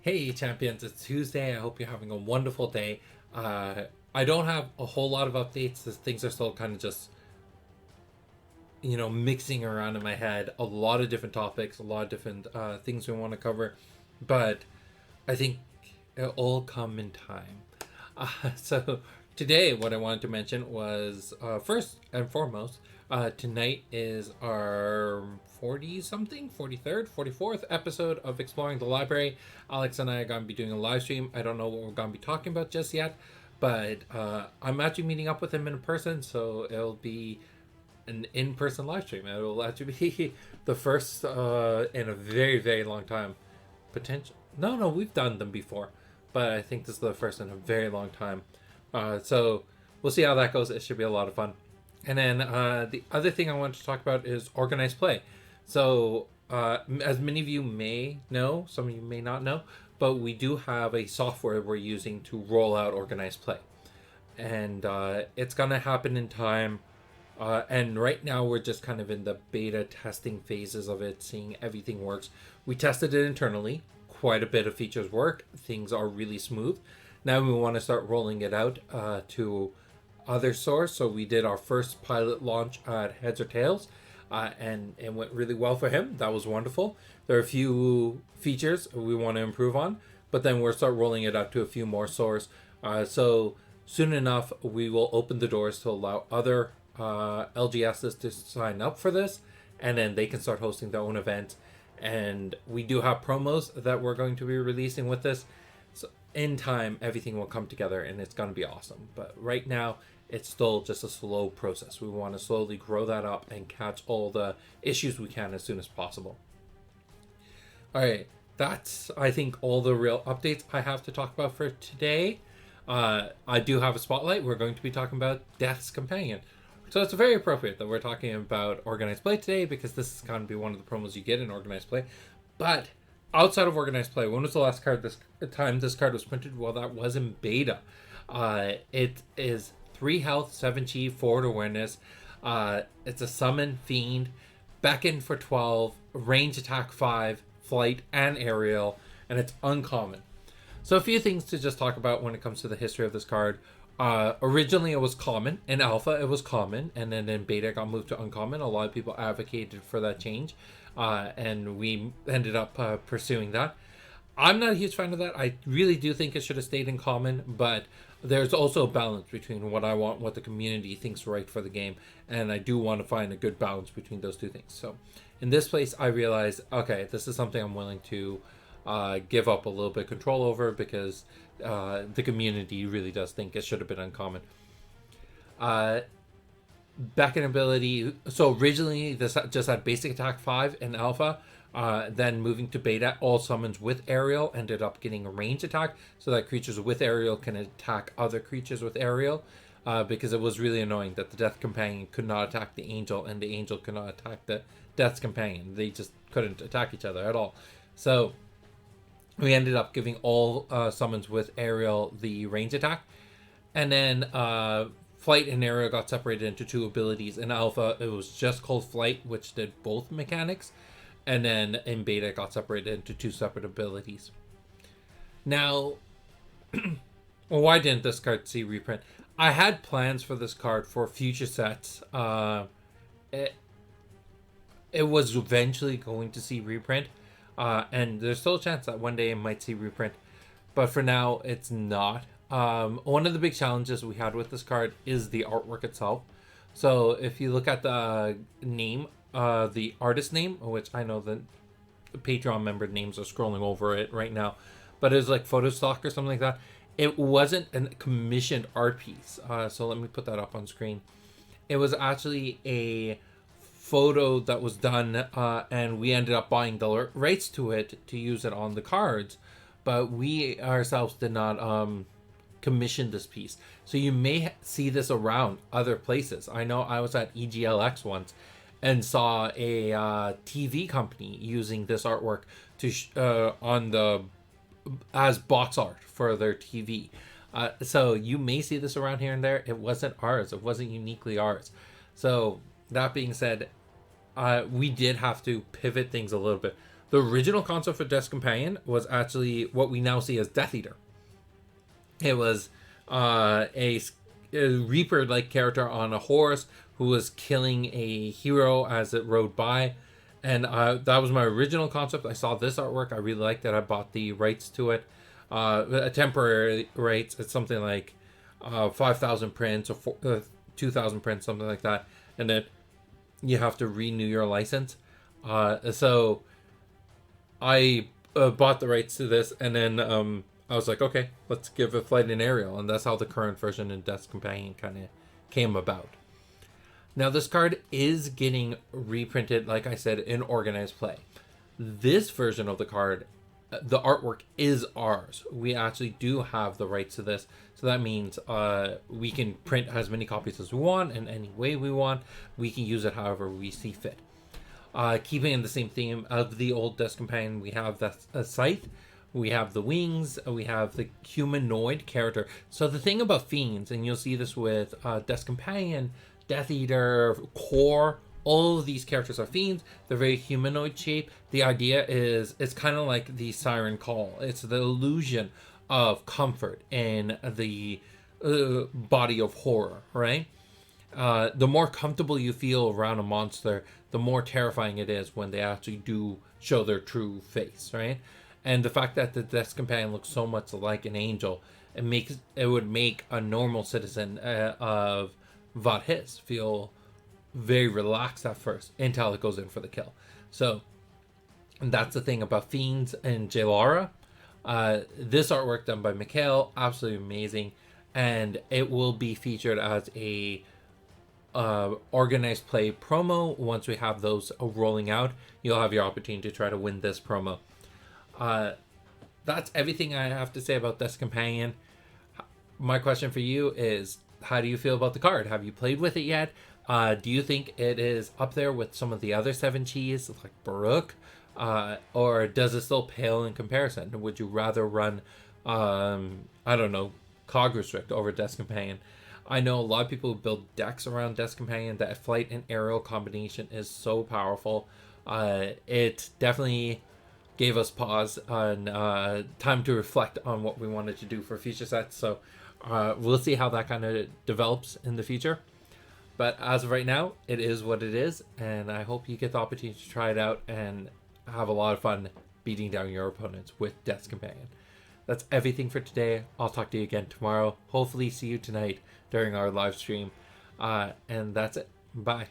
Hey champions, it's Tuesday. I hope you're having a wonderful day. I don't have a whole lot of updates as things are still kind of just, mixing around in my head. A lot of different topics, a lot of different things we want to cover. But I think it'll all come in time. So today, what I wanted to mention was first and foremost, tonight is our 40 something, 43rd, 44th episode of Exploring the Library. Alex and I are going to be doing a live stream. I don't know what we're going to be talking about just yet, but I'm actually meeting up with him in person, so it'll be an in-person live stream. It'll actually be the first in a very, very long time. Potential. No, we've done them before, but I think this is the first in a very long time. So we'll see how that goes. It should be a lot of fun. And then the other thing I wanted to talk about is organized play. So as many of you may know, some of you may not know, but we do have a software we're using to roll out organized play, and it's gonna happen in time. And right now we're just kind of in the beta testing phases of it, seeing everything works. We tested it internally. Quite a bit of features work. Things are really smooth. Now we want to start rolling it out to other source. So we did our first pilot launch at Heads or Tails, and it went really well for him. That was wonderful. There are a few features we want to improve on, but then we'll start rolling it out to a few more sources. So soon enough, we will open the doors to allow other LGSs to sign up for this, and then they can start hosting their own events. And we do have promos that we're going to be releasing with this. So in time, everything will come together and it's going to be awesome. But right now, it's still just a slow process. We want to slowly grow that up and catch all the issues we can as soon as possible. All right, that's, I think, all the real updates I have to talk about for today. I do have a spotlight. We're going to be talking about Death's Companion. So it's very appropriate that we're talking about organized play today, because this is going to be one of the promos you get in organized play. But outside of organized play, when was the last time this card was printed? Well, that was in beta. It is 3 health, 7 chi, forward awareness. It's a summon fiend, beckon for 12, range attack 5, flight and aerial, and it's uncommon. So a few things to just talk about when it comes to the history of this card. Originally it was common. In alpha it was common, and then in beta it got moved to uncommon. A lot of people advocated for that change, and we ended up pursuing that. I'm not a huge fan of that. I really do think it should have stayed in common, but there's also a balance between what I want, what the community thinks right for the game, and I do want to find a good balance between those two things. So in this place I realized, okay, this is something I'm willing to give up a little bit of control over, because the community really does think it should have been uncommon. Beckon ability. So originally this just had basic attack 5 in alpha. Then moving to beta, all summons with aerial ended up getting a range attack, so that creatures with aerial can attack other creatures with aerial. Because it was really annoying that the Death Companion could not attack the Angel, and the Angel could not attack the Death's Companion. They just couldn't attack each other at all. So we ended up giving all summons with aerial the range attack. And then flight and aerial got separated into 2 abilities. In alpha, it was just called flight, which did both mechanics. And then in beta, it got separated into 2 separate abilities. Now, well, why didn't this card see reprint? I had plans for this card for future sets. It was eventually going to see reprint. And there's still a chance that one day it might see reprint, but for now it's not. One of the big challenges we had with this card is the artwork itself. So if you look at the name, the artist name, which I know the Patreon member names are scrolling over it right now, but it's like Photostock or something like that. It wasn't a commissioned art piece. So let me put that up on screen. It was actually a photo that was done, and we ended up buying the rights to it to use it on the cards, but we ourselves did not commission this piece. So you may see this around other places. I know I was at EGLX once and saw a TV company using this artwork to on the as box art for their TV. So you may see this around here and there. It wasn't ours. It wasn't uniquely ours. So that being said, we did have to pivot things a little bit. The original concept for Death's Companion was actually what we now see as Death Eater. It was a Reaper-like character on a horse who was killing a hero as it rode by. And that was my original concept. I saw this artwork. I really liked it. I bought the rights to it. Temporary rights. It's something like 5,000 prints or 2,000 prints, something like that. And then you have to renew your license. So I bought the rights to this, and then I was like, okay, let's give a flight in Ariel, and that's how the current version in Death's Companion kind of came about. Now, this card is getting reprinted, like I said, in Organized Play. This version of the card, the artwork is ours. We actually do have the rights to this, so that means we can print as many copies as we want in any way we want. We can use it however we see fit. Keeping in the same theme of the old Death's Companion, we have the Scythe, we have the wings, we have the humanoid character. So the thing about fiends, and you'll see this with Death's Companion, Death Eater, Core, all of these characters are fiends. They're very humanoid shape. The idea is it's kind of like the Siren Call. It's the illusion of comfort in the body of horror, right? The more comfortable you feel around a monster, the more terrifying it is when they actually do show their true face, right? And the fact that the Death's Companion looks so much like an angel, it would make a normal citizen of Vat-His feel very relaxed at first until it goes in for the kill. So that's the thing about Fiends and Jaylara. This artwork done by Mikhail, absolutely amazing, and it will be featured as a Organized Play promo. Once we have those rolling out, you'll have your opportunity to try to win this promo. That's everything I have to say about Death's Companion. My question for you is, how do you feel about the card? Have you played with it yet? Do you think it is up there with some of the other 7-Chis like Baruch? Or does it still pale in comparison? Would you rather run, I don't know, Cog Restrict over Death's Companion? I know a lot of people build decks around Death's Companion. That flight and aerial combination is so powerful. It definitely gave us pause and time to reflect on what we wanted to do for future sets. So we'll see how that kind of develops in the future. But as of right now, it is what it is. And I hope you get the opportunity to try it out and have a lot of fun beating down your opponents with Death's Companion. That's everything for today. I'll talk to you again tomorrow. Hopefully see you tonight during our live stream. And that's it. Bye.